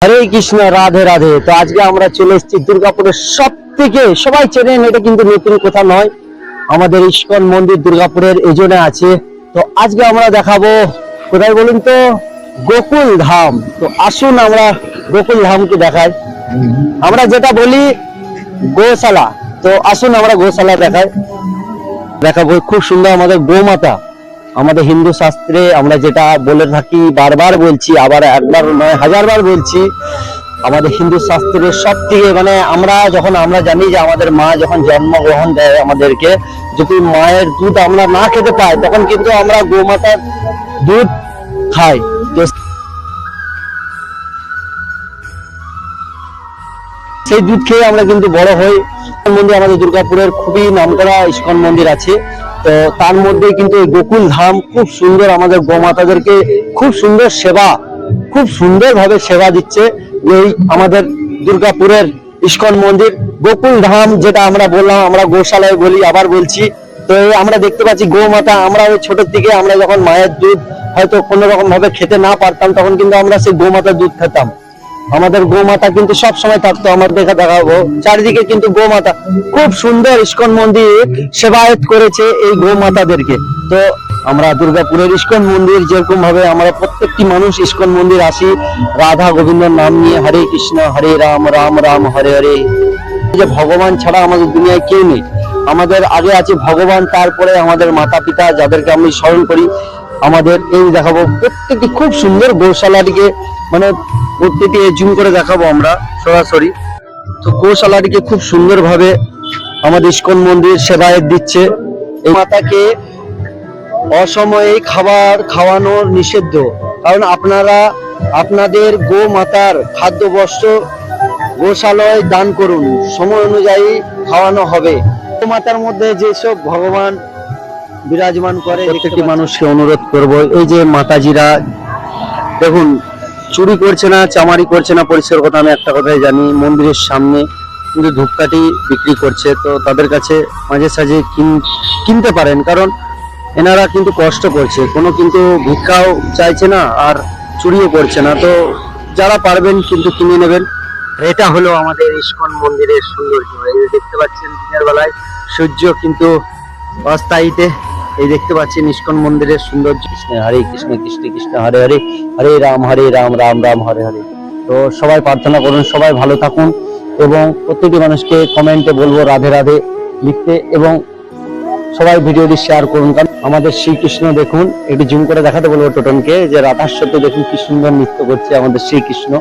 হরে কৃষ্ণ, রাধে রাধে। তো আজকে আমরা চলে এসেছি দুর্গাপুরের সব থেকে, সবাই চেনেন, এটা কিন্তু নতুন কথা নয়, আমাদের ইস্কন মন্দির দুর্গাপুরের এজনে আছে। তো আজকে আমরা দেখাবো কোথায় বলুন তো, গোকুল ধাম। তো আসুন আমরা গোকুল ধামকে দেখাই। আমরা যেটা বলি গোশালা, তো আসুন আমরা গোশালা দেখাবো। খুব সুন্দর আমাদের গোমাতা। আমাদের হিন্দু শাস্ত্রে আমরা যেটা বলে থাকি, বারবার বলছি, আবার একবার নয় হাজারবার বলছি, আমাদের হিন্দু শাস্ত্রের সব থেকে আমরা জানি যে আমাদের মা যখন জন্মগ্রহণ দেয় আমাদেরকে, যদি মায়ের দুধ আমরা না খেতে পাই, তখন কিন্তু আমরা গোমাতার দুধ খাই। তো সেই দুধ খেয়ে আমরা কিন্তু বড় হই। মন্দির আমাদের দুর্গাপুরের খুবই নামকরা ইস্কন মন্দির আছে। তো তার মধ্যে কিন্তু এই গোকুল ধাম খুব সুন্দর, আমাদের গোমাতাদেরকে খুব সুন্দর সেবা, খুব সুন্দর ভাবে সেবা দিচ্ছে এই আমাদের দুর্গাপুরের ইস্কন মন্দির গোকুল ধাম, যেটা আমরা বললাম, আমরা গোশালায় বলি, আবার বলছি। তো আমরা দেখতে পাচ্ছি গোমাতা। আমরা ওই ছোট থেকে আমরা যখন মায়ের দুধ হয়তো কোনো রকম ভাবে খেতে না পারতাম, তখন কিন্তু আমরা সেই গোমাতার দুধ খেতাম। আমাদের গোমাতা কিন্তু সব সময় থাকতো, আমার দেখাবো চারিদিকে কিন্তু গোমাতা। খুব সুন্দর ইস্কন মন্দির সেবায়ত করেছে এই গোমাতাদেরকে। তো আমরা দুর্গাপুরের ইস্কন মন্দির যেরকম ভাবে আমরা প্রত্যেকটি মানুষ ইস্কন মন্দির আসি রাধা গোবিন্দর নাম নিয়ে, হরে কৃষ্ণ হরে রাম রাম রাম হরে হরে। যে ভগবান ছাড়া আমাদের দুনিয়ায় কেউ নেই। আমাদের আগে আছে ভগবান, তারপরে আমাদের মাতা পিতা, যাদেরকে আমি স্মরণ করি। আমাদের এই দেখাবো প্রত্যেকটি খুব সুন্দর গোশালাটিকে, মানে প্রত্যেকটি জুম করে দেখাবো আমরা সরাসরি। তো গোশালাটিকে খুব সুন্দর ভাবে আমাদের ইস্কন মন্দির সেবায়ত দিচ্ছে। এই মাতাকে অসময়ে খাবার খাওয়ানোর নিষিদ্ধ, কারণ আপনারা আপনাদের গো মাতার খাদ্য বস্ত্র গোশালায় দান করুন, সময় অনুযায়ী খাওয়ানো হবে। গো মাতার মধ্যে যেসব ভগবান বিরাজমান করে, প্রত্যেকটি মানুষকে অনুরোধ করব, এই যে মাতাজিরা দেখুন, চুরি করছে না, চামারি করছে না, পরিষ্কার কথা আমি একটা কথাই জানি, মন্দিরের সামনে কিন্তু ধূপকাঠি বিক্রি করছে। তো তাদের কাছে মাঝে সাঝে কিনতে পারেন, কারণ এনারা কিন্তু কষ্ট করছে, কোনো কিন্তু ভিক্ষাও চাইছে না আর চুরিও করছে না। তো যারা পারবেন কিন্তু কিনে নেবেন। এটা হলো আমাদের ইস্কন মন্দিরের সৌন্দর্য। এই দেখতে পাচ্ছেন দিনের বেলায় সূর্য কিন্তু অস্থায়ীতে, এই দেখতে পাচ্ছেন ইস্কন মন্দিরের সৌন্দর্য। কৃষ্ণ হরে কৃষ্ণ কৃষ্ণ কৃষ্ণ হরে হরে, হরে রাম রাম রাম হরে হরে। তো সবাই প্রার্থনা করুন, সবাই ভালো থাকুন, এবং প্রত্যেকটি মানুষকে কমেন্টে বলবো রাধে রাধে লিখতে, এবং সবাই ভিডিওটি শেয়ার করুন। কারণ আমাদের শ্রীকৃষ্ণ দেখুন, একটু জুম করে দেখাতে বলবো টোটনকে, যে রাধার সাথে দেখুন কি সুন্দর নৃত্য করছে আমাদের শ্রীকৃষ্ণ।